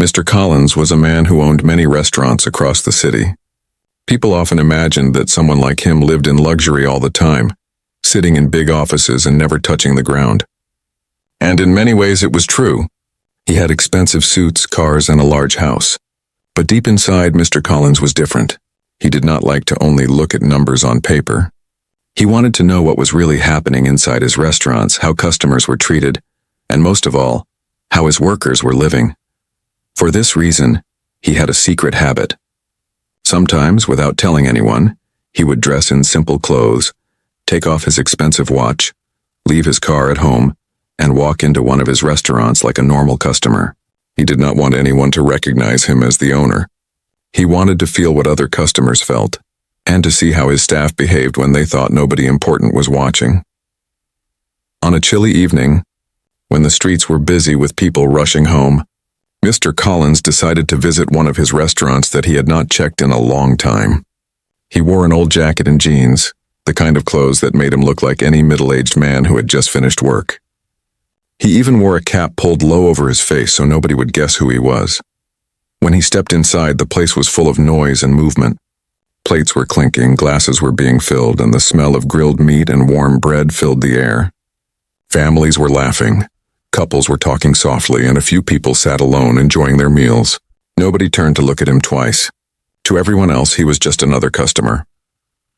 Mr. Collins was a man who owned many restaurants across the city. People often imagined that someone like him lived in luxury all the time, sitting in big offices and never touching the ground. And in many ways it was true. He had expensive suits, cars, and a large house. But deep inside, Mr. Collins was different. He did not like to only look at numbers on paper. He wanted to know what was really happening inside his restaurants, how customers were treated, and most of all, how his workers were living. For this reason, he had a secret habit. Sometimes, without telling anyone, he would dress in simple clothes, take off his expensive watch, leave his car at home, and walk into one of his restaurants like a normal customer. He did not want anyone to recognize him as the owner. He wanted to feel what other customers felt, and to see how his staff behaved when they thought nobody important was watching. On a chilly evening, when the streets were busy with people rushing home, Mr. Collins decided to visit one of his restaurants that he had not checked in a long time. He wore an old jacket and jeans, the kind of clothes that made him look like any middle-aged man who had just finished work. He even wore a cap pulled low over his face so nobody would guess who he was. When he stepped inside, the place was full of noise and movement. Plates were clinking, glasses were being filled, and the smell of grilled meat and warm bread filled the air. Families were laughing. Couples were talking softly, and a few people sat alone enjoying their meals. Nobody turned to look at him twice. To everyone else, he was just another customer.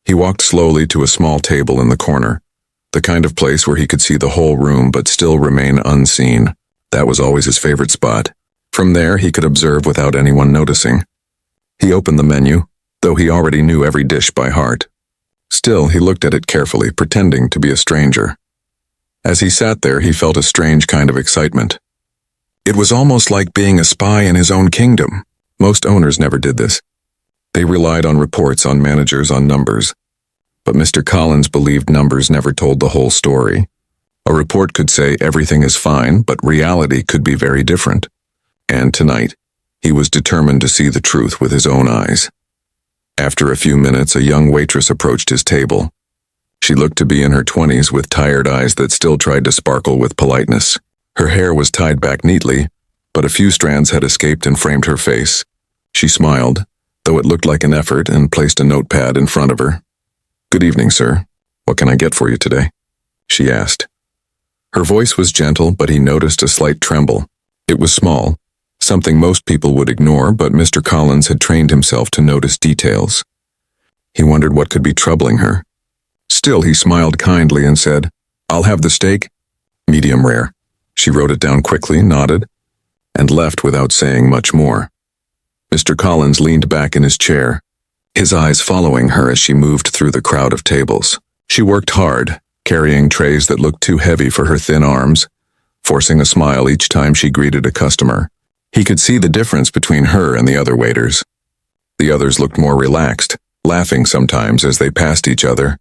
He walked slowly to a small table in the corner, the kind of place where he could see the whole room but still remain unseen. That was always his favorite spot. From there, he could observe without anyone noticing. He opened the menu, though he already knew every dish by heart. Still, he looked at it carefully, pretending to be a stranger. As he sat there, he felt a strange kind of excitement. It was almost like being a spy in his own kingdom. Most owners never did this. They relied on reports, on managers, on numbers. But Mr. Collins believed numbers never told the whole story. A report could say everything is fine, but reality could be very different. And tonight, he was determined to see the truth with his own eyes. After a few minutes, a young waitress approached his table. She looked to be in her 20s with tired eyes that still tried to sparkle with politeness. Her hair was tied back neatly, but a few strands had escaped and framed her face. She smiled, though it looked like an effort, and placed a notepad in front of her. "Good evening, sir. What can I get for you today?" she asked. Her voice was gentle, but he noticed a slight tremble. It was small, something most people would ignore, but Mr. Collins had trained himself to notice details. He wondered what could be troubling her. Still, he smiled kindly and said, "I'll have the steak, medium rare." She wrote it down quickly, nodded, and left without saying much more. Mr. Collins leaned back in his chair, his eyes following her as she moved through the crowd of tables. She worked hard, carrying trays that looked too heavy for her thin arms, forcing a smile each time she greeted a customer. He could see the difference between her and the other waiters. The others looked more relaxed, laughing sometimes as they passed each other.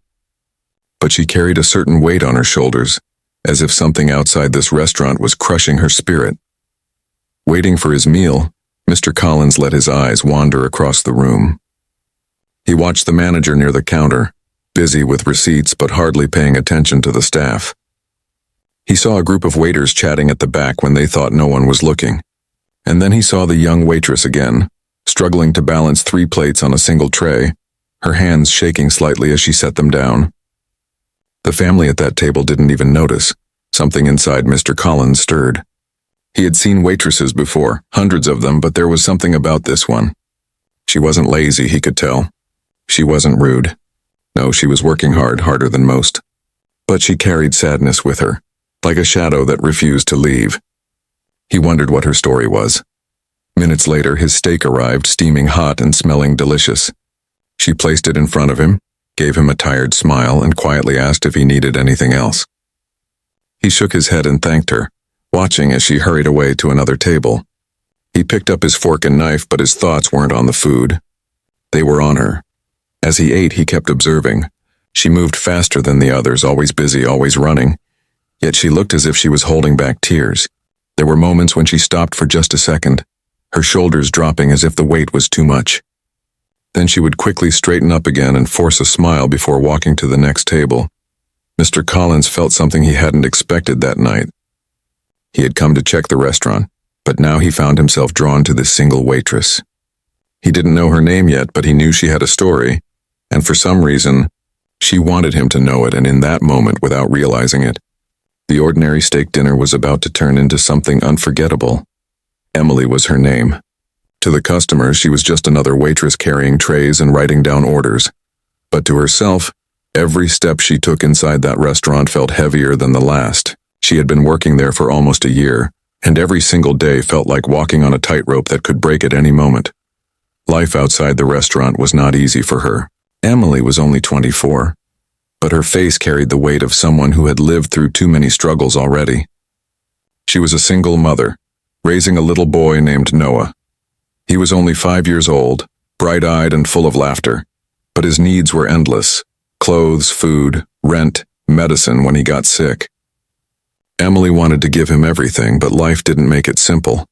But she carried a certain weight on her shoulders, as if something outside this restaurant was crushing her spirit. Waiting for his meal, Mr. Collins let his eyes wander across the room. He watched the manager near the counter, busy with receipts but hardly paying attention to the staff. He saw a group of waiters chatting at the back when they thought no one was looking. And then he saw the young waitress again, struggling to balance 3 plates on a single tray, her hands shaking slightly as she set them down. The family at that table didn't even notice. Something inside Mr. Collins stirred. He had seen waitresses before, hundreds of them, but there was something about this one. She wasn't lazy, he could tell. She wasn't rude. No, she was working hard, harder than most. But she carried sadness with her, like a shadow that refused to leave. He wondered what her story was. Minutes later, his steak arrived, steaming hot and smelling delicious. She placed it in front of him, gave him a tired smile, and quietly asked if he needed anything else. He shook his head and thanked her, watching as she hurried away to another table. He picked up his fork and knife, but his thoughts weren't on the food. They were on her. As he ate, he kept observing. She moved faster than the others, always busy, always running. Yet she looked as if she was holding back tears. There were moments when she stopped for just a second, her shoulders dropping as if the weight was too much. Then she would quickly straighten up again and force a smile before walking to the next table. Mr. Collins felt something he hadn't expected that night. He had come to check the restaurant, But now he found himself drawn to this single waitress. He didn't know her name yet, but he knew she had a story, and for some reason, she wanted him to know it, and in that moment, without realizing it, the ordinary steak dinner was about to turn into something unforgettable. Emily was her name. To the customers, she was just another waitress carrying trays and writing down orders. But to herself, every step she took inside that restaurant felt heavier than the last. She had been working there for almost a year, and every single day felt like walking on a tightrope that could break at any moment. Life outside the restaurant was not easy for her. Emily was only 24, but her face carried the weight of someone who had lived through too many struggles already. She was a single mother, raising a little boy named Noah. He was only 5 years old, bright-eyed and full of laughter, but his needs were endless: clothes, food, rent, medicine when he got sick. Emily wanted to give him everything, but life didn't make it simple.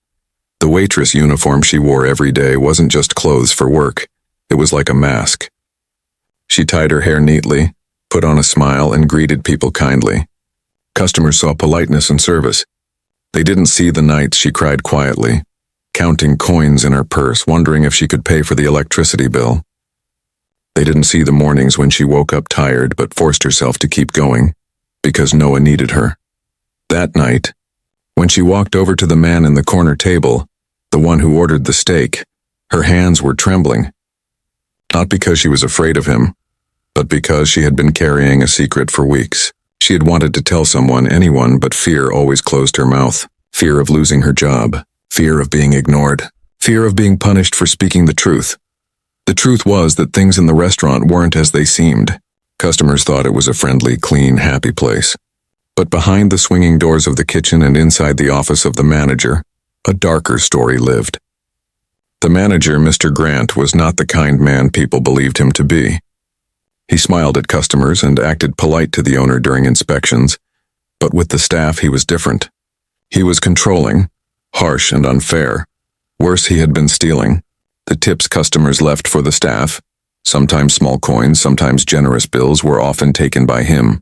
The waitress uniform she wore every day wasn't just clothes for work, it was like a mask. She tied her hair neatly, put on a smile, and greeted people kindly. Customers saw politeness and service. They didn't see the nights she cried quietly, counting coins in her purse, wondering if she could pay for the electricity bill. They didn't see the mornings when she woke up tired but forced herself to keep going, because Noah needed her. That night, when she walked over to the man in the corner table, the one who ordered the steak, her hands were trembling. Not because she was afraid of him, but because she had been carrying a secret for weeks. She had wanted to tell someone, anyone, but fear always closed her mouth. Fear of losing her job, fear of being ignored, fear of being punished for speaking the truth. The truth was that things in the restaurant weren't as they seemed. Customers thought it was a friendly, clean, happy place. But behind the swinging doors of the kitchen and inside the office of the manager, a darker story lived. The manager, Mr. Grant, was not the kind man people believed him to be. He smiled at customers and acted polite to the owner during inspections, but with the staff he was different. He was controlling, harsh and unfair. Worse, he had been stealing. The tips customers left for the staff, sometimes small coins, sometimes generous bills, were often taken by him.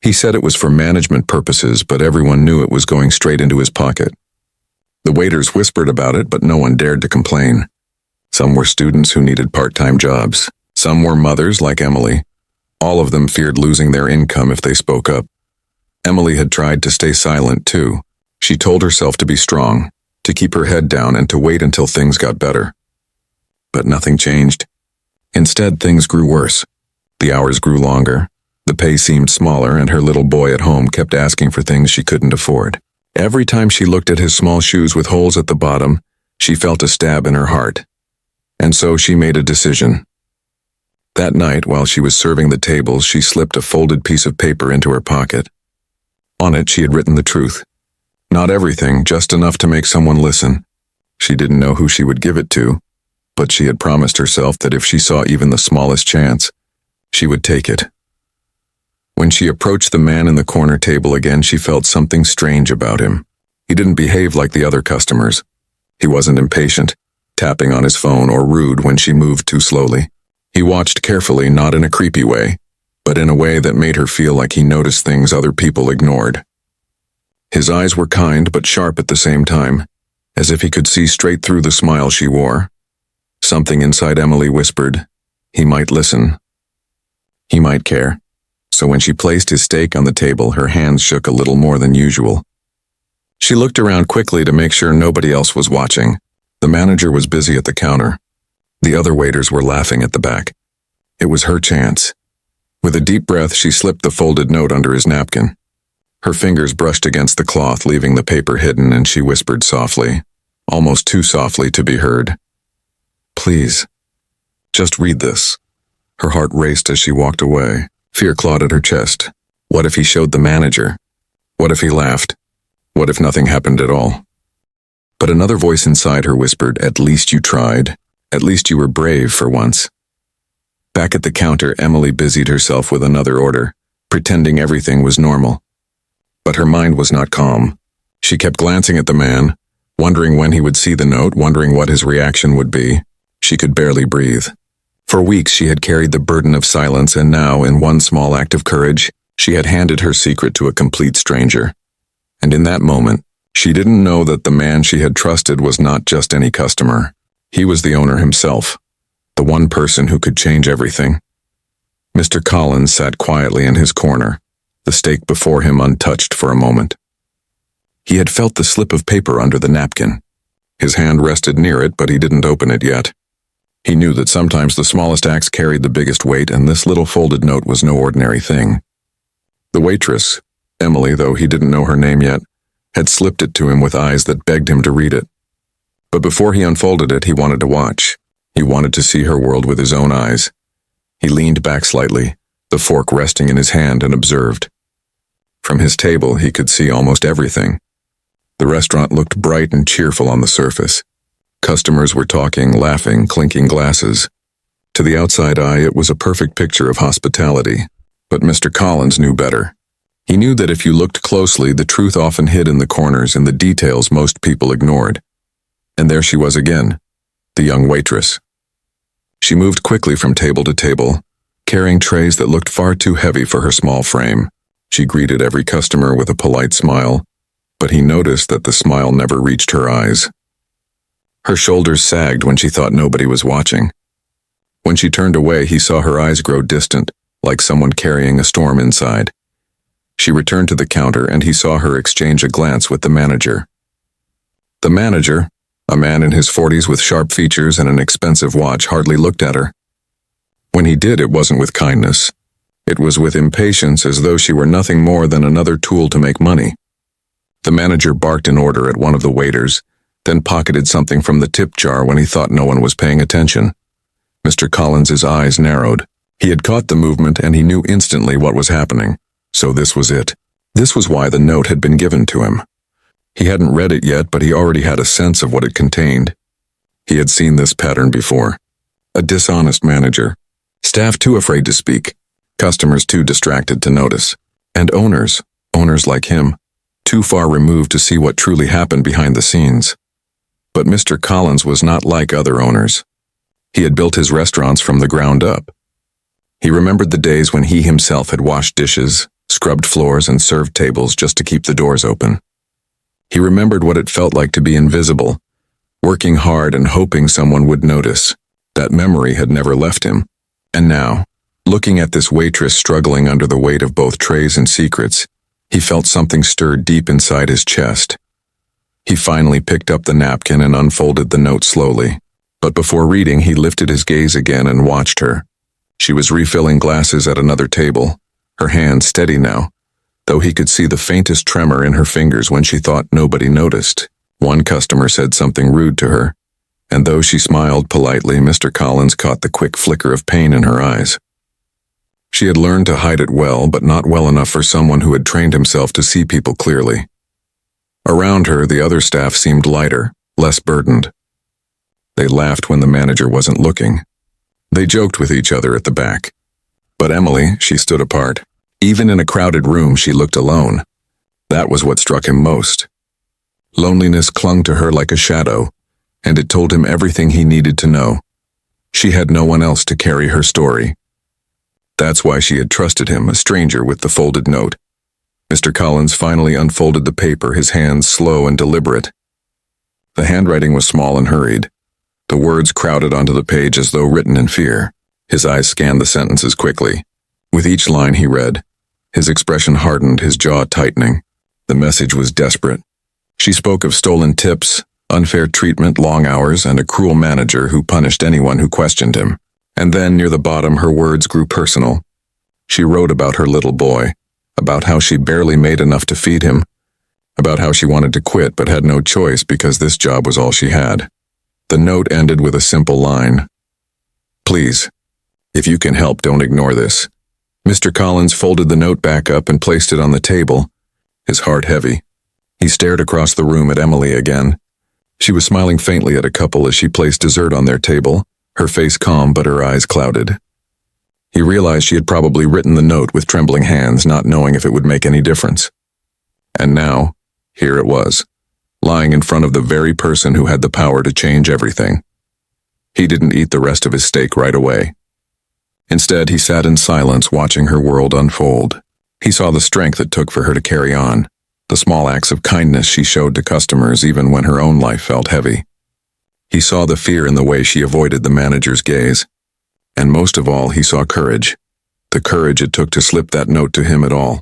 He said it was for management purposes, but everyone knew it was going straight into his pocket. The waiters whispered about it, but no one dared to complain. Some were students who needed part-time jobs. Some were mothers like Emily. All of them feared losing their income if they spoke up. Emily had tried to stay silent too. She told herself to be strong, to keep her head down, and to wait until things got better. But nothing changed. Instead, things grew worse. The hours grew longer. The pay seemed smaller, and her little boy at home kept asking for things she couldn't afford. Every time she looked at his small shoes with holes at the bottom, she felt a stab in her heart. And so she made a decision. That night, while she was serving the tables, she slipped a folded piece of paper into her pocket. On it, she had written the truth. Not everything, just enough to make someone listen. She didn't know who she would give it to, but she had promised herself that if she saw even the smallest chance, she would take it. When she approached the man in the corner table again, she felt something strange about him. He didn't behave like the other customers. He wasn't impatient, tapping on his phone, or rude when she moved too slowly. He watched carefully, not in a creepy way, but in a way that made her feel like he noticed things other people ignored. His eyes were kind but sharp at the same time, as if he could see straight through the smile she wore. Something inside Emily whispered, he might listen. He might care. So when she placed his steak on the table, her hands shook a little more than usual. She looked around quickly to make sure nobody else was watching. The manager was busy at the counter. The other waiters were laughing at the back. It was her chance. With a deep breath, she slipped the folded note under his napkin. Her fingers brushed against the cloth, leaving the paper hidden, and she whispered softly, almost too softly to be heard. Please, just read this. Her heart raced as she walked away. Fear clawed at her chest. What if he showed the manager? What if he laughed? What if nothing happened at all? But another voice inside her whispered, at least you tried. At least you were brave for once. Back at the counter, Emily busied herself with another order, pretending everything was normal. But her mind was not calm. She kept glancing at the man, wondering when he would see the note, wondering what his reaction would be. She could barely breathe. For weeks she had carried the burden of silence, and now, in one small act of courage, she had handed her secret to a complete stranger. And in that moment, She didn't know that the man she had trusted was not just any customer. He was the owner himself, the one person who could change everything. Mr. Collins sat quietly in his corner, the steak before him untouched for a moment. He had felt the slip of paper under the napkin. His hand rested near it, but he didn't open it yet. He knew that sometimes the smallest acts carried the biggest weight, and this little folded note was no ordinary thing. The waitress, Emily, though he didn't know her name yet, had slipped it to him with eyes that begged him to read it. But before he unfolded it, he wanted to watch. He wanted to see her world with his own eyes. He leaned back slightly, the fork resting in his hand, and observed. From his table, he could see almost everything. The restaurant looked bright and cheerful on the surface. Customers were talking, laughing, clinking glasses. To the outside eye, it was a perfect picture of hospitality. But Mr. Collins knew better. He knew that if you looked closely, the truth often hid in the corners, in the details most people ignored. And there she was again, the young waitress. She moved quickly from table to table, carrying trays that looked far too heavy for her small frame. She greeted every customer with a polite smile, but he noticed that the smile never reached her eyes. Her shoulders sagged when she thought nobody was watching. When she turned away, he saw her eyes grow distant, like someone carrying a storm inside. She returned to the counter, and he saw her exchange a glance with the manager. The manager, a man in his 40s with sharp features and an expensive watch, hardly looked at her. When he did, it wasn't with kindness. It was with impatience, as though she were nothing more than another tool to make money. The manager barked an order at one of the waiters, then pocketed something from the tip jar when he thought no one was paying attention. Mr. Collins's eyes narrowed. He had caught the movement, and he knew instantly what was happening. So this was it. This was why the note had been given to him. He hadn't read it yet, but he already had a sense of what it contained. He had seen this pattern before. A dishonest manager. Staff too afraid to speak. Customers too distracted to notice. And owners like him, too far removed to see what truly happened behind the scenes. But Mr. Collins was not like other owners. He had built his restaurants from the ground up. He remembered the days when he himself had washed dishes, scrubbed floors, and served tables just to keep the doors open. He remembered what it felt like to be invisible, working hard and hoping someone would notice. That memory had never left him. And now, looking at this waitress struggling under the weight of both trays and secrets, he felt something stir deep inside his chest. He finally picked up the napkin and unfolded the note slowly. But before reading, he lifted his gaze again and watched her. She was refilling glasses at another table, her hand steady now, though he could see the faintest tremor in her fingers when she thought nobody noticed. One customer said something rude to her, and though she smiled politely, Mr. Collins caught the quick flicker of pain in her eyes. She had learned to hide it well, but not well enough for someone who had trained himself to see people clearly. Around her, the other staff seemed lighter, less burdened. They laughed when the manager wasn't looking. They joked with each other at the back. But Emily, she stood apart. Even in a crowded room, she looked alone. That was what struck him most. Loneliness clung to her like a shadow, and it told him everything he needed to know. She had no one else to carry her story. That's why she had trusted him, a stranger with the folded note. Mr. Collins finally unfolded the paper, his hands slow and deliberate. The handwriting was small and hurried. The words crowded onto the page as though written in fear. His eyes scanned the sentences quickly. With each line he read, his expression hardened, his jaw tightening. The message was desperate. She spoke of stolen tips, unfair treatment, long hours, and a cruel manager who punished anyone who questioned him. And then, near the bottom, her words grew personal. She wrote about her little boy, about how she barely made enough to feed him, about how she wanted to quit but had no choice because this job was all she had. The note ended with a simple line. Please, if you can help, don't ignore this. Mr. Collins folded the note back up and placed it on the table, his heart heavy. He stared across the room at Emily again. She was smiling faintly at a couple as she placed dessert on their table, her face calm but her eyes clouded. He realized she had probably written the note with trembling hands, not knowing if it would make any difference. And now, here it was, lying in front of the very person who had the power to change everything. He didn't eat the rest of his steak right away. Instead, he sat in silence, watching her world unfold. He saw the strength it took for her to carry on, the small acts of kindness she showed to customers even when her own life felt heavy. He saw the fear in the way she avoided the manager's gaze. And most of all, he saw courage. The courage it took to slip that note to him at all.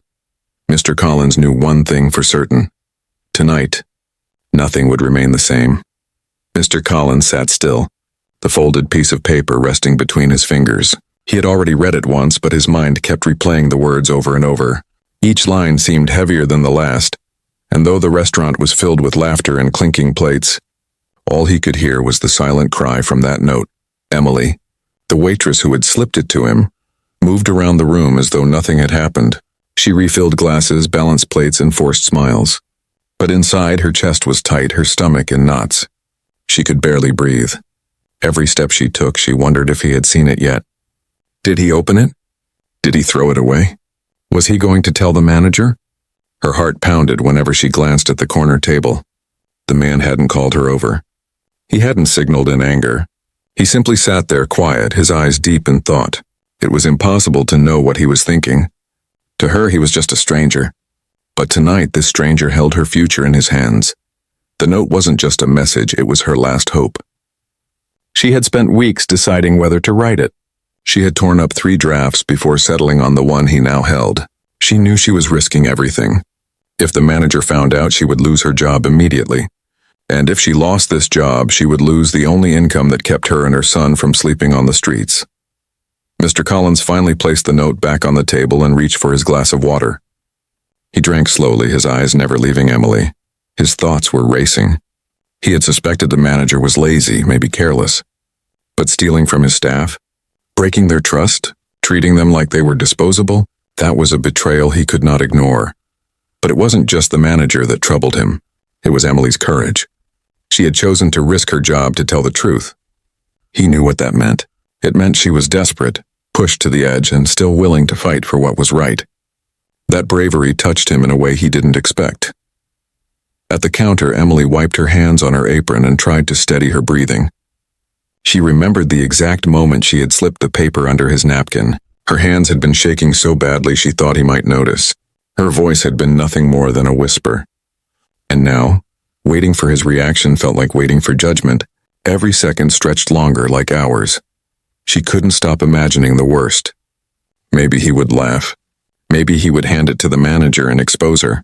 Mr. Collins knew one thing for certain. Tonight, nothing would remain the same. Mr. Collins sat still, the folded piece of paper resting between his fingers. He had already read it once, but his mind kept replaying the words over and over. Each line seemed heavier than the last, and though the restaurant was filled with laughter and clinking plates, all he could hear was the silent cry from that note. Emily, the waitress who had slipped it to him, moved around the room as though nothing had happened. She refilled glasses, balanced plates, and forced smiles. But inside, her chest was tight, her stomach in knots. She could barely breathe. Every step she took, she wondered if he had seen it yet. Did he open it? Did he throw it away? Was he going to tell the manager? Her heart pounded whenever she glanced at the corner table. The man hadn't called her over. He hadn't signaled in anger. He simply sat there quiet, his eyes deep in thought. It was impossible to know what he was thinking. To her, he was just a stranger. But tonight, this stranger held her future in his hands. The note wasn't just a message, it was her last hope. She had spent weeks deciding whether to write it. She had torn up 3 drafts before settling on the one he now held. She knew she was risking everything. If the manager found out, she would lose her job immediately. And if she lost this job, she would lose the only income that kept her and her son from sleeping on the streets. Mr. Collins finally placed the note back on the table and reached for his glass of water. He drank slowly, his eyes never leaving Emily. His thoughts were racing. He had suspected the manager was lazy, maybe careless. But stealing from his staff, breaking their trust, treating them like they were disposable, that was a betrayal he could not ignore. But it wasn't just the manager that troubled him. It was Emily's courage. She had chosen to risk her job to tell the truth. He knew what that meant. It meant she was desperate, pushed to the edge, and still willing to fight for what was right. That bravery touched him in a way he didn't expect. At the counter, Emily wiped her hands on her apron and tried to steady her breathing. She remembered the exact moment she had slipped the paper under his napkin. Her hands had been shaking so badly she thought he might notice. Her voice had been nothing more than a whisper. And now, waiting for his reaction felt like waiting for judgment. Every second stretched longer, like hours. She couldn't stop imagining the worst. Maybe he would laugh. Maybe he would hand it to the manager and expose her.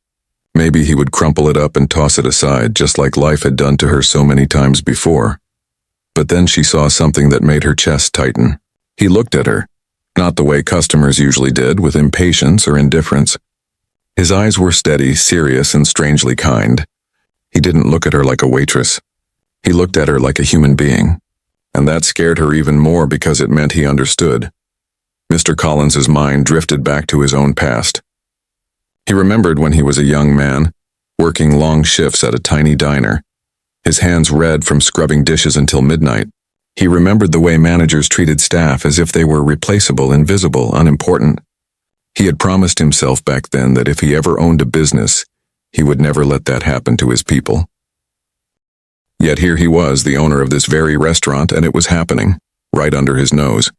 Maybe he would crumple it up and toss it aside, just like life had done to her so many times before. But then she saw something that made her chest tighten. He looked at her, not the way customers usually did, with impatience or indifference. His eyes were steady, serious, and strangely kind. He didn't look at her like a waitress. He looked at her like a human being. And that scared her even more because it meant he understood. Mr. Collins's mind drifted back to his own past. He remembered when he was a young man, working long shifts at a tiny diner, his hands red from scrubbing dishes until midnight. He remembered the way managers treated staff as if they were replaceable, invisible, unimportant. He had promised himself back then that if he ever owned a business, he would never let that happen to his people. Yet here he was, the owner of this very restaurant, and it was happening, right under his nose.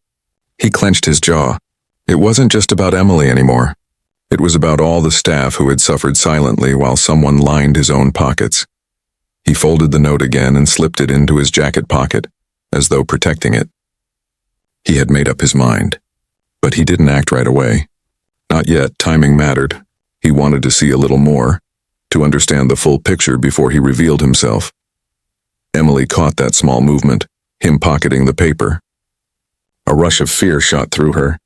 He clenched his jaw. It wasn't just about Emily anymore. It was about all the staff who had suffered silently while someone lined his own pockets. He folded the note again and slipped it into his jacket pocket, as though protecting it. He had made up his mind. But he didn't act right away. Not yet, timing mattered. He wanted to see a little more, to understand the full picture before he revealed himself. Emily caught that small movement, him pocketing the paper. A rush of fear shot through her.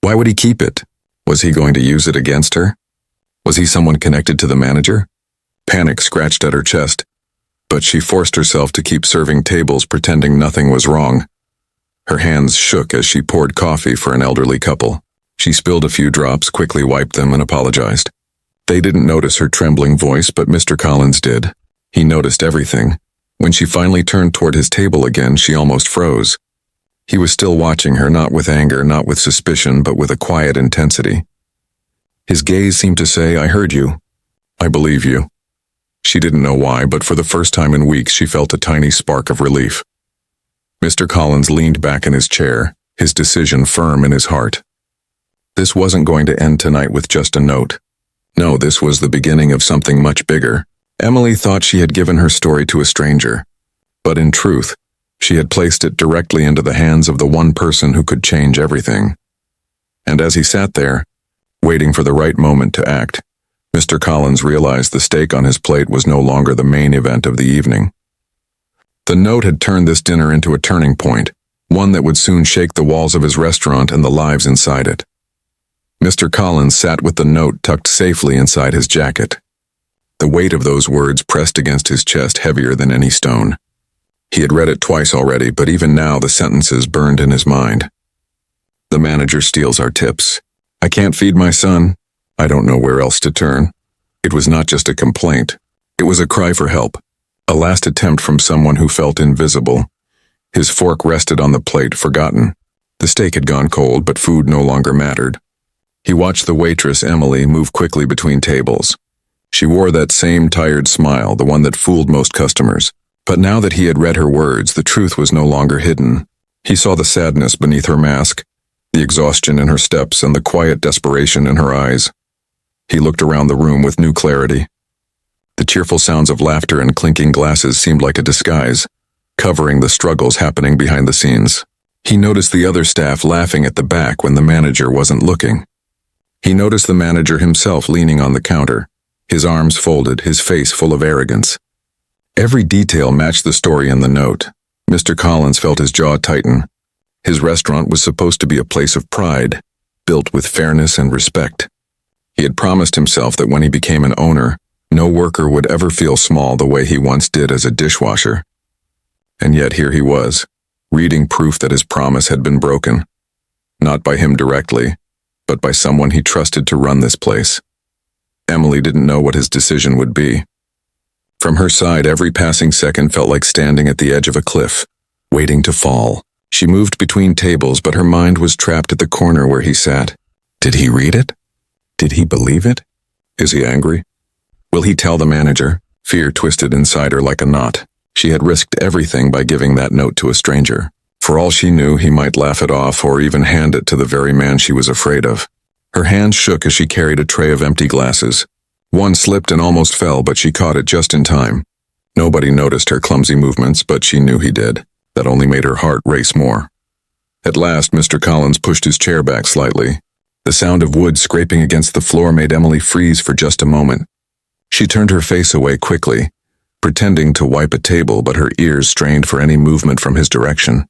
Why would he keep it? Was he going to use it against her? Was he someone connected to the manager? Panic scratched at her chest, but she forced herself to keep serving tables, pretending nothing was wrong. Her hands shook as she poured coffee for an elderly couple. She spilled a few drops, quickly wiped them, and apologized. They didn't notice her trembling voice, but Mr. Collins did. He noticed everything. When she finally turned toward his table again, she almost froze. He was still watching her, not with anger, not with suspicion, but with a quiet intensity. His gaze seemed to say, "I heard you. I believe you." She didn't know why, but for the first time in weeks, she felt a tiny spark of relief. Mr. Collins leaned back in his chair, his decision firm in his heart. This wasn't going to end tonight with just a note. No, this was the beginning of something much bigger. Emily thought she had given her story to a stranger, but in truth, she had placed it directly into the hands of the one person who could change everything. And as he sat there, waiting for the right moment to act, Mr. Collins realized the steak on his plate was no longer the main event of the evening. The note had turned this dinner into a turning point, one that would soon shake the walls of his restaurant and the lives inside it. Mr. Collins sat with the note tucked safely inside his jacket. The weight of those words pressed against his chest heavier than any stone. He had read it twice already, but even now the sentences burned in his mind. The manager steals our tips. I can't feed my son. I don't know where else to turn. It was not just a complaint. It was a cry for help. A last attempt from someone who felt invisible. His fork rested on the plate, forgotten. The steak had gone cold, but food no longer mattered. He watched the waitress, Emily, move quickly between tables. She wore that same tired smile, the one that fooled most customers. But now that he had read her words, the truth was no longer hidden. He saw the sadness beneath her mask, the exhaustion in her steps, and the quiet desperation in her eyes. He looked around the room with new clarity. The cheerful sounds of laughter and clinking glasses seemed like a disguise, covering the struggles happening behind the scenes. He noticed the other staff laughing at the back when the manager wasn't looking. He noticed the manager himself leaning on the counter, his arms folded, his face full of arrogance. Every detail matched the story in the note. Mr. Collins felt his jaw tighten. His restaurant was supposed to be a place of pride, built with fairness and respect. He had promised himself that when he became an owner, no worker would ever feel small the way he once did as a dishwasher. And yet here he was, reading proof that his promise had been broken. Not by him directly, but by someone he trusted to run this place. Emily didn't know what his decision would be. From her side, every passing second felt like standing at the edge of a cliff, waiting to fall. She moved between tables, but her mind was trapped at the corner where he sat. Did he read it? Did he believe it? Is he angry? Will he tell the manager? Fear twisted inside her like a knot. She had risked everything by giving that note to a stranger. For all she knew, he might laugh it off or even hand it to the very man she was afraid of. Her hands shook as she carried a tray of empty glasses. One slipped and almost fell, but she caught it just in time. Nobody noticed her clumsy movements, but she knew he did. That only made her heart race more. At last, Mr. Collins pushed his chair back slightly. The sound of wood scraping against the floor made Emily freeze for just a moment. She turned her face away quickly, pretending to wipe a table, but her ears strained for any movement from his direction.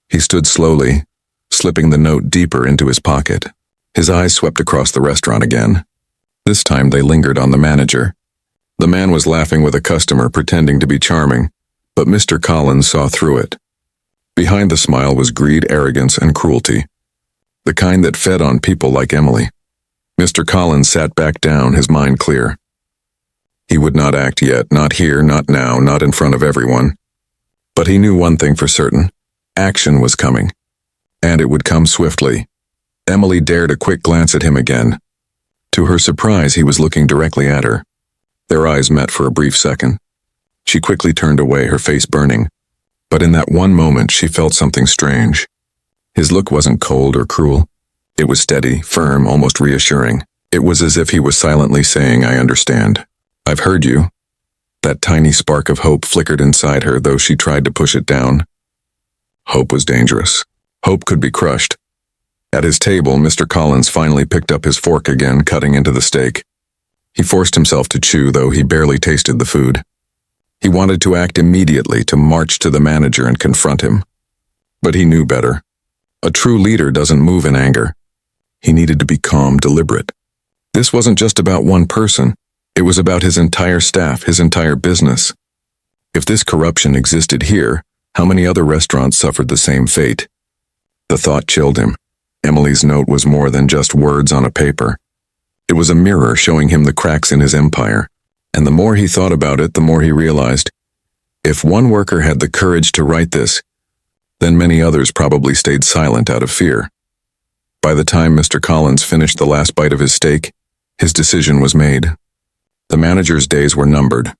He stood slowly, slipping the note deeper into his pocket. His eyes swept across the restaurant again. This time they lingered on the manager. The man was laughing with a customer, pretending to be charming, but Mr. Collins saw through it. Behind the smile was greed, arrogance, and cruelty, the kind that fed on people like Emily. Mr. Collins sat back down, his mind clear. He would not act yet, not here, not now, not in front of everyone. But he knew one thing for certain. Action was coming. And it would come swiftly. Emily dared a quick glance at him again. To her surprise, he was looking directly at her. Their eyes met for a brief second. She quickly turned away, her face burning. But in that one moment, she felt something strange. His look wasn't cold or cruel. It was steady, firm, almost reassuring. It was as if he was silently saying, I understand. I've heard you. That tiny spark of hope flickered inside her, though she tried to push it down. Hope was dangerous. Hope could be crushed. At his table, Mr. Collins finally picked up his fork again, cutting into the steak. He forced himself to chew, though he barely tasted the food. He wanted to act immediately, to march to the manager and confront him. But he knew better. A true leader doesn't move in anger. He needed to be calm, deliberate. This wasn't just about one person. It was about his entire staff, his entire business. If this corruption existed here, how many other restaurants suffered the same fate? The thought chilled him. Emily's note was more than just words on a paper. It was a mirror showing him the cracks in his empire. And the more he thought about it, the more he realized, if one worker had the courage to write this, then many others probably stayed silent out of fear. By the time Mr. Collins finished the last bite of his steak, his decision was made. The manager's days were numbered.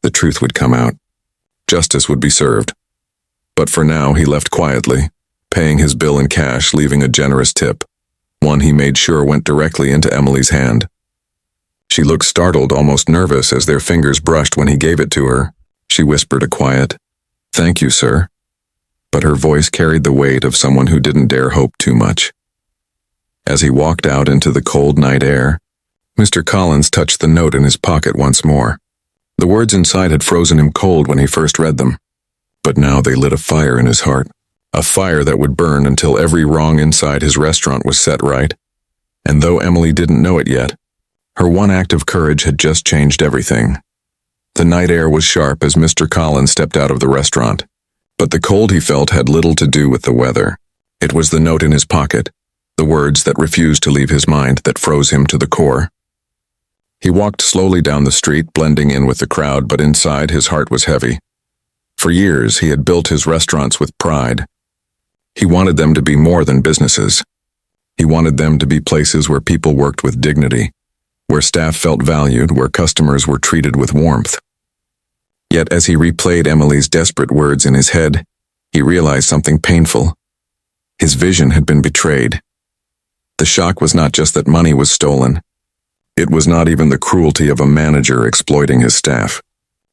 The truth would come out. Justice would be served. But for now, he left quietly, paying his bill in cash, leaving a generous tip, one he made sure went directly into Emily's hand. She looked startled, almost nervous, as their fingers brushed when he gave it to her. She whispered a quiet, "Thank you, sir." But her voice carried the weight of someone who didn't dare hope too much. As he walked out into the cold night air, Mr. Collins touched the note in his pocket once more. The words inside had frozen him cold when he first read them, but now they lit a fire in his heart, a fire that would burn until every wrong inside his restaurant was set right. And though Emily didn't know it yet, her one act of courage had just changed everything. The night air was sharp as Mr. Collins stepped out of the restaurant, but the cold he felt had little to do with the weather. It was the note in his pocket, the words that refused to leave his mind, that froze him to the core. He walked slowly down the street, blending in with the crowd, but inside his heart was heavy. For years, he had built his restaurants with pride. He wanted them to be more than businesses. He wanted them to be places where people worked with dignity, where staff felt valued, where customers were treated with warmth. Yet as he replayed Emily's desperate words in his head, he realized something painful. His vision had been betrayed. The shock was not just that money was stolen. It was not even the cruelty of a manager exploiting his staff.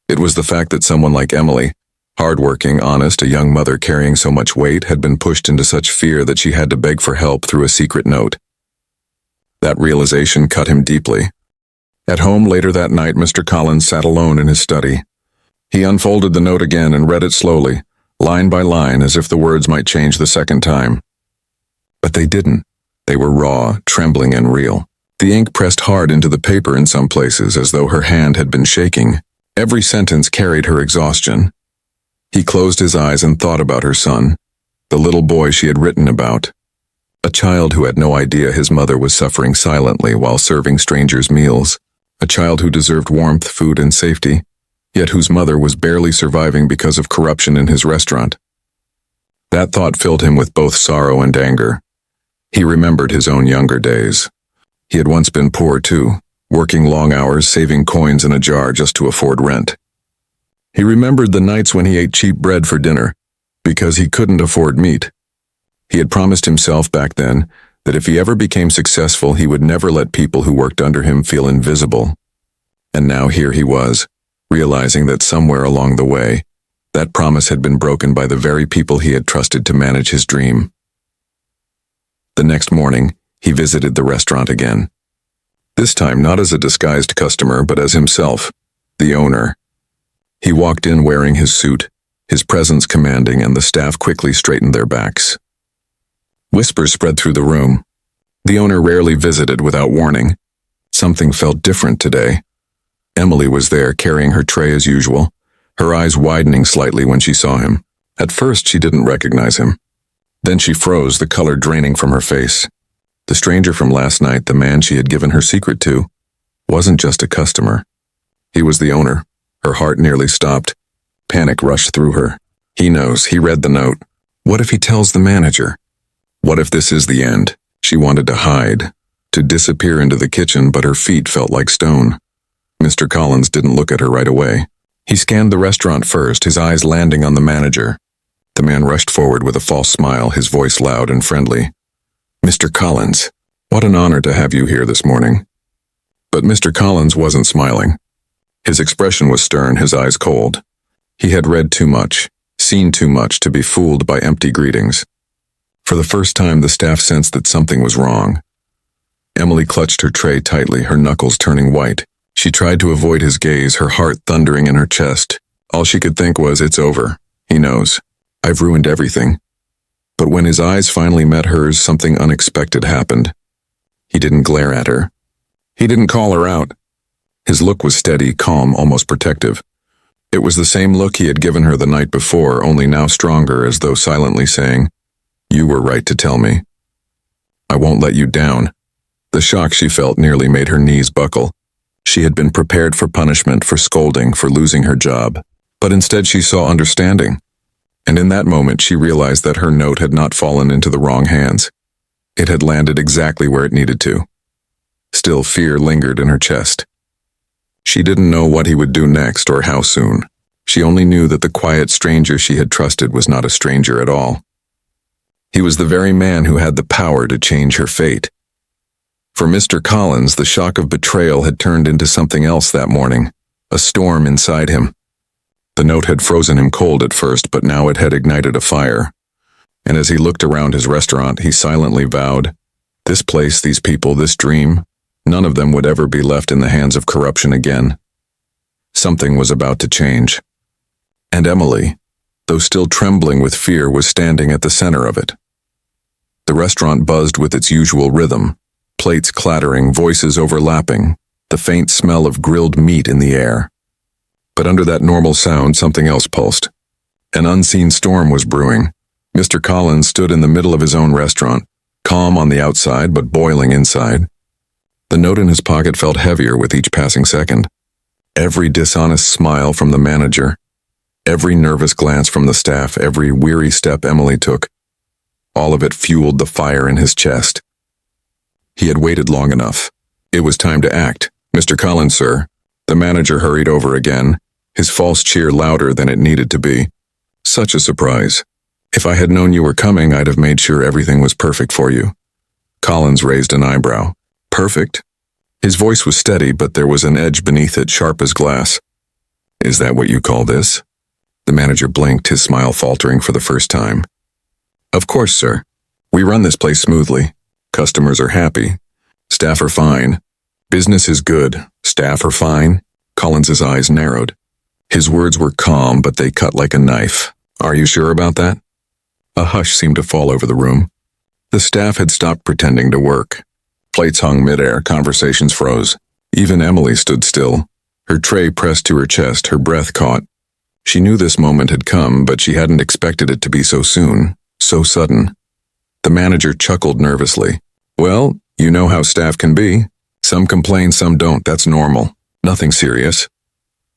It was the fact that someone like Emily, hardworking, honest, a young mother carrying so much weight, had been pushed into such fear that she had to beg for help through a secret note. That realization cut him deeply. At home later that night, Mr. Collins sat alone in his study. He unfolded the note again and read it slowly, line by line, as if the words might change the second time. But they didn't. They were raw, trembling, and real. The ink pressed hard into the paper in some places, as though her hand had been shaking. Every sentence carried her exhaustion. He closed his eyes and thought about her son, the little boy she had written about. A child who had no idea his mother was suffering silently while serving strangers meals. A child who deserved warmth, food, and safety, yet whose mother was barely surviving because of corruption in his restaurant. That thought filled him with both sorrow and anger. He remembered his own younger days. He had once been poor too, working long hours, saving coins in a jar just to afford rent. He remembered the nights when he ate cheap bread for dinner, because he couldn't afford meat. He had promised himself back then that if he ever became successful, he would never let people who worked under him feel invisible. And now here he was, realizing that somewhere along the way, that promise had been broken by the very people he had trusted to manage his dream. The next morning, he visited the restaurant again. This time not as a disguised customer, but as himself, the owner. He walked in wearing his suit, his presence commanding, and the staff quickly straightened their backs. Whispers spread through the room. The owner rarely visited without warning. Something felt different today. Emily was there, carrying her tray as usual, her eyes widening slightly when she saw him. At first, she didn't recognize him. Then she froze, the color draining from her face. The stranger from last night, the man she had given her secret to, wasn't just a customer. He was the owner. Her heart nearly stopped. Panic rushed through her. He knows. He read the note. What if he tells the manager? What if this is the end? She wanted to hide, to disappear into the kitchen, but her feet felt like stone. Mr. Collins didn't look at her right away. He scanned the restaurant first, his eyes landing on the manager. The man rushed forward with a false smile, his voice loud and friendly. "Mr. Collins, what an honor to have you here this morning." But Mr. Collins wasn't smiling. His expression was stern, his eyes cold. He had read too much, seen too much to be fooled by empty greetings. For the first time, the staff sensed that something was wrong. Emily clutched her tray tightly, her knuckles turning white. She tried to avoid his gaze, her heart thundering in her chest. All she could think was, "It's over. He knows. I've ruined everything." But when his eyes finally met hers, something unexpected happened. He didn't glare at her. He didn't call her out. His look was steady, calm, almost protective. It was the same look he had given her the night before, only now stronger, as though silently saying, "You were right to tell me. I won't let you down." The shock she felt nearly made her knees buckle. She had been prepared for punishment, for scolding, for losing her job. But instead she saw understanding. And in that moment she realized that her note had not fallen into the wrong hands. It had landed exactly where it needed to. Still, fear lingered in her chest. She didn't know what he would do next or how soon. She only knew that the quiet stranger she had trusted was not a stranger at all. He was the very man who had the power to change her fate. For Mr. Collins, the shock of betrayal had turned into something else that morning, a storm inside him. The note had frozen him cold at first, but now it had ignited a fire. And as he looked around his restaurant, he silently vowed, this place, these people, this dream, none of them would ever be left in the hands of corruption again. Something was about to change. And Emily, though still trembling with fear, was standing at the center of it. The restaurant buzzed with its usual rhythm, plates clattering, voices overlapping, the faint smell of grilled meat in the air. But under that normal sound, something else pulsed. An unseen storm was brewing. Mr. Collins stood in the middle of his own restaurant, calm on the outside but boiling inside. The note in his pocket felt heavier with each passing second. Every dishonest smile from the manager, every nervous glance from the staff, every weary step Emily took, all of it fueled the fire in his chest. He had waited long enough. It was time to act. Mr. Collins, sir. The manager hurried over again, his false cheer louder than it needed to be. Such a surprise. If I had known you were coming, I'd have made sure everything was perfect for you. Collins raised an eyebrow. Perfect? His voice was steady, but there was an edge beneath it, sharp as glass. Is that what you call this? The manager blinked, his smile faltering for the first time. Of course, sir. We run this place smoothly. Customers are happy. Staff are fine. Business is good. Staff are fine. Collins's eyes narrowed. His words were calm, but they cut like a knife. Are you sure about that? A hush seemed to fall over the room. The staff had stopped pretending to work. Plates hung midair, conversations froze. Even Emily stood still, her tray pressed to her chest, her breath caught. She knew this moment had come, but she hadn't expected it to be so soon, so sudden. The manager chuckled nervously. Well, you know how staff can be. Some complain, some don't. That's normal. Nothing serious.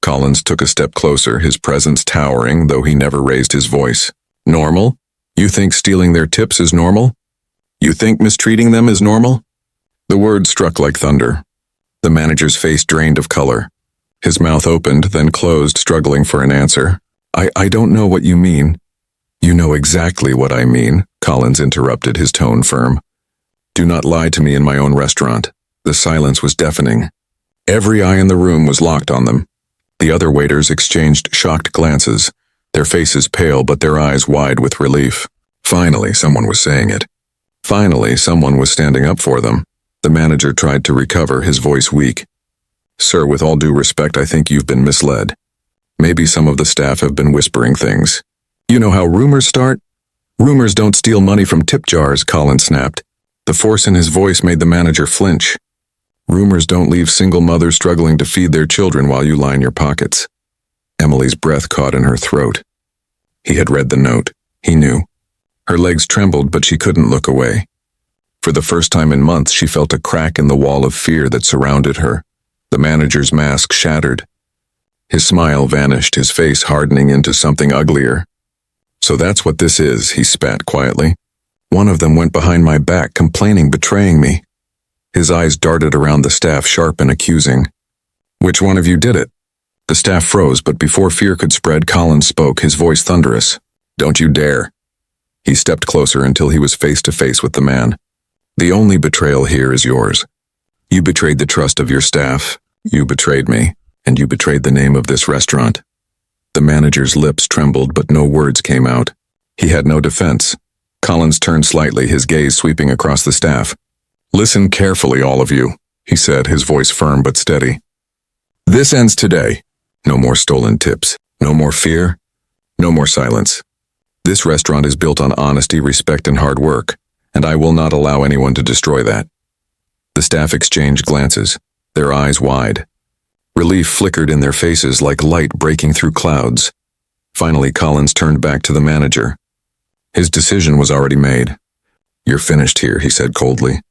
Collins took a step closer, his presence towering, though he never raised his voice. Normal? You think stealing their tips is normal? You think mistreating them is normal? The words struck like thunder. The manager's face drained of color. His mouth opened, then closed, struggling for an answer. I don't know what you mean. You know exactly what I mean, Collins interrupted, his tone firm. Do not lie to me in my own restaurant. The silence was deafening. Every eye in the room was locked on them. The other waiters exchanged shocked glances, their faces pale but their eyes wide with relief. Finally, someone was saying it. Finally, someone was standing up for them. The manager tried to recover, his voice weak. Sir, with all due respect, I think you've been misled. Maybe some of the staff have been whispering things. You know how rumors start? Rumors don't steal money from tip jars, Collins snapped. The force in his voice made the manager flinch. Rumors don't leave single mothers struggling to feed their children while you line your pockets. Emily's breath caught in her throat. He had read the note. He knew. Her legs trembled, but she couldn't look away. For the first time in months, she felt a crack in the wall of fear that surrounded her. The manager's mask shattered. His smile vanished, his face hardening into something uglier. So that's what this is, he spat quietly. One of them went behind my back, complaining, betraying me. His eyes darted around the staff, sharp and accusing. Which one of you did it? The staff froze, but before fear could spread, Collins spoke, his voice thunderous. Don't you dare. He stepped closer until he was face to face with the man. The only betrayal here is yours. You betrayed the trust of your staff, you betrayed me, and you betrayed the name of this restaurant. The manager's lips trembled, but no words came out. He had no defense. Collins turned slightly, his gaze sweeping across the staff. Listen carefully, all of you, he said, his voice firm but steady. This ends today. No more stolen tips, no more fear, no more silence. This restaurant is built on honesty, respect, and hard work, and I will not allow anyone to destroy that. The staff exchanged glances, their eyes wide. Relief flickered in their faces like light breaking through clouds. Finally, Collins turned back to the manager. His decision was already made. You're finished here, he said coldly.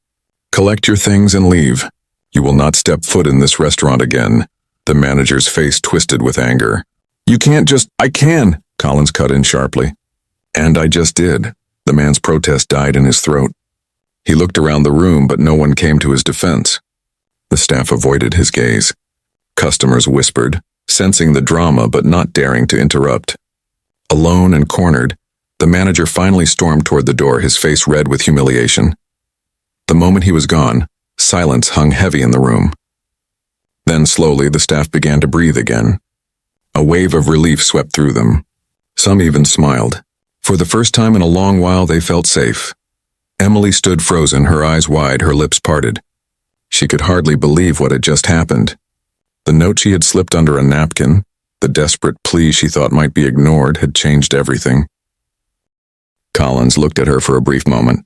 Collect your things and leave. You will not step foot in this restaurant again. The manager's face twisted with anger. You can't just— I can, Collins cut in sharply. And I just did. The man's protest died in his throat. He looked around the room, but no one came to his defense. The staff avoided his gaze. Customers whispered, sensing the drama but not daring to interrupt. Alone and cornered, the manager finally stormed toward the door, his face red with humiliation. The moment he was gone, Silence hung heavy in the room. Then slowly the staff began to breathe again. A wave of relief swept through them. Some even smiled. For the first time in a long while they felt safe. Emily stood frozen, her eyes wide, her lips parted. She could hardly believe what had just happened. The note she had slipped under a napkin, the desperate plea she thought might be ignored, had changed everything. Collins looked at her for a brief moment.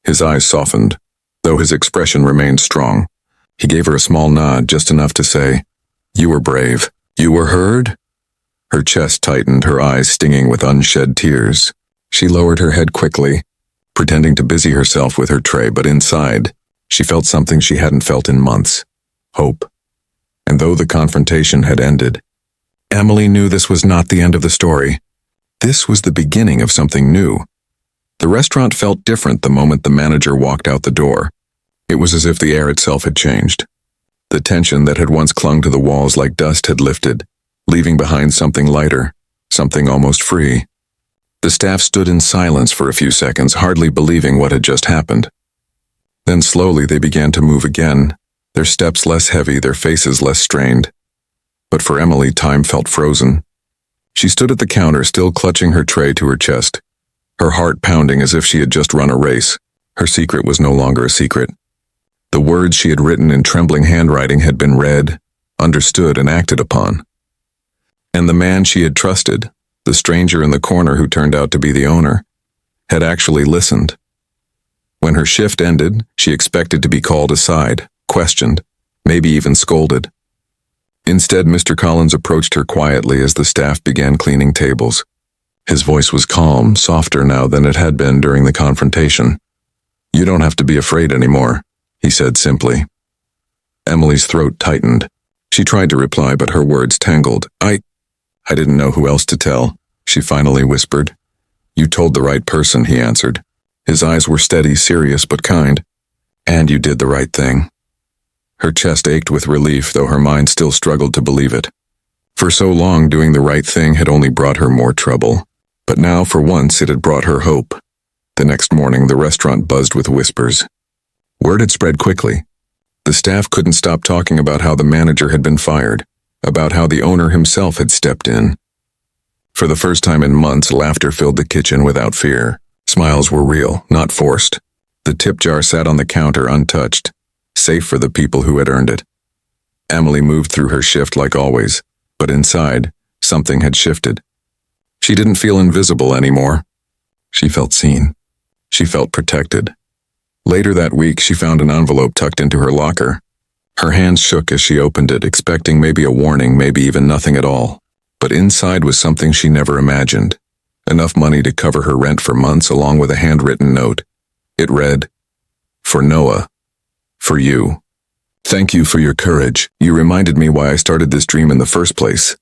His eyes softened, though his expression remained strong. He gave her a small nod, just enough to say, "You were brave. You were heard?" Her chest tightened, her eyes stinging with unshed tears. She lowered her head quickly, pretending to busy herself with her tray, but inside, she felt something she hadn't felt in months. Hope. And though the confrontation had ended, Emily knew this was not the end of the story. This was the beginning of something new. The restaurant felt different the moment the manager walked out the door. It was as if the air itself had changed. The tension that had once clung to the walls like dust had lifted, leaving behind something lighter, something almost free. The staff stood in silence for a few seconds, hardly believing what had just happened. Then slowly they began to move again, their steps less heavy, their faces less strained. But for Emily, time felt frozen. She stood at the counter, still clutching her tray to her chest, her heart pounding as if she had just run a race. Her secret was no longer a secret. The words she had written in trembling handwriting had been read, understood, and acted upon. And the man she had trusted, the stranger in the corner who turned out to be the owner, had actually listened. When her shift ended, she expected to be called aside, questioned, maybe even scolded. Instead, Mr. Collins approached her quietly as the staff began cleaning tables. His voice was calm, softer now than it had been during the confrontation. "You don't have to be afraid anymore," he said simply. Emily's throat tightened. She tried to reply, but her words tangled. I didn't know who else to tell," she finally whispered. "You told the right person," he answered. His eyes were steady, serious, but kind. "And you did the right thing." Her chest ached with relief, though her mind still struggled to believe it. For so long, doing the right thing had only brought her more trouble. But now, for once, it had brought her hope. The next morning, the restaurant buzzed with whispers. Word had spread quickly. The staff couldn't stop talking about how the manager had been fired, about how the owner himself had stepped in. For the first time in months, laughter filled the kitchen without fear. Smiles were real, not forced. The tip jar sat on the counter untouched, safe for the people who had earned it. Emily moved through her shift like always, but inside, something had shifted. She didn't feel invisible anymore. She felt seen. She felt protected. Later that week, she found an envelope tucked into her locker. Her hands shook as she opened it, expecting maybe a warning, maybe even nothing at all. But inside was something she never imagined. Enough money to cover her rent for months, along with a handwritten note. It read, "For Noah. For you. Thank you for your courage. You reminded me why I started this dream in the first place."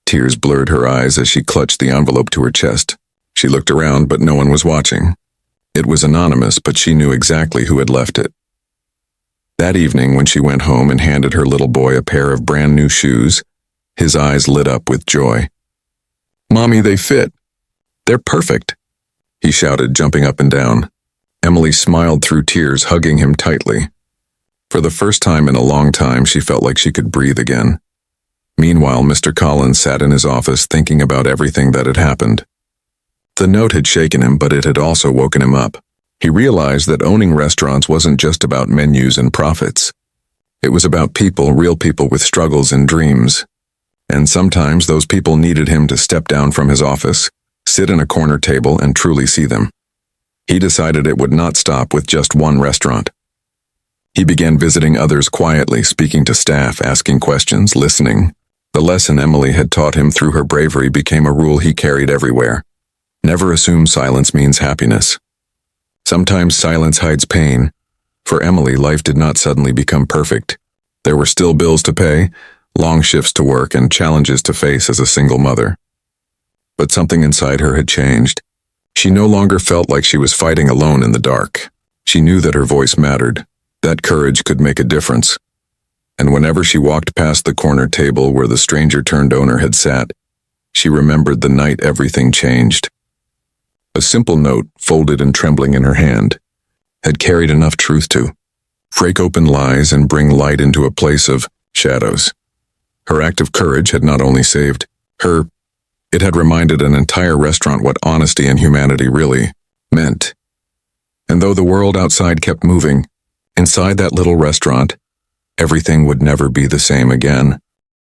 Tears blurred her eyes as she clutched the envelope to her chest. She looked around, but no one was watching. It was anonymous, but she knew exactly who had left it. That evening, when she went home and handed her little boy a pair of brand new shoes, his eyes lit up with joy. "Mommy, they fit. They're perfect," he shouted, jumping up and down. Emily smiled through tears, hugging him tightly. For the first time in a long time, she felt like she could breathe again. Meanwhile, Mr. Collins sat in his office thinking about everything that had happened. The note had shaken him, but it had also woken him up. He realized that owning restaurants wasn't just about menus and profits. It was about people, real people with struggles and dreams. And sometimes those people needed him to step down from his office, sit in a corner table, and truly see them. He decided it would not stop with just one restaurant. He began visiting others quietly, speaking to staff, asking questions, listening. The lesson Emily had taught him through her bravery became a rule he carried everywhere. Never assume silence means happiness. Sometimes silence hides pain. For Emily, life did not suddenly become perfect. There were still bills to pay, long shifts to work, and challenges to face as a single mother. But something inside her had changed. She no longer felt like she was fighting alone in the dark. She knew that her voice mattered, that courage could make a difference. And whenever she walked past the corner table where the stranger-turned owner had sat, she remembered the night everything changed. A simple note, folded and trembling in her hand, had carried enough truth to break open lies and bring light into a place of shadows. Her act of courage had not only saved her, it had reminded an entire restaurant what honesty and humanity really meant. And though the world outside kept moving, inside that little restaurant, everything would never be the same again.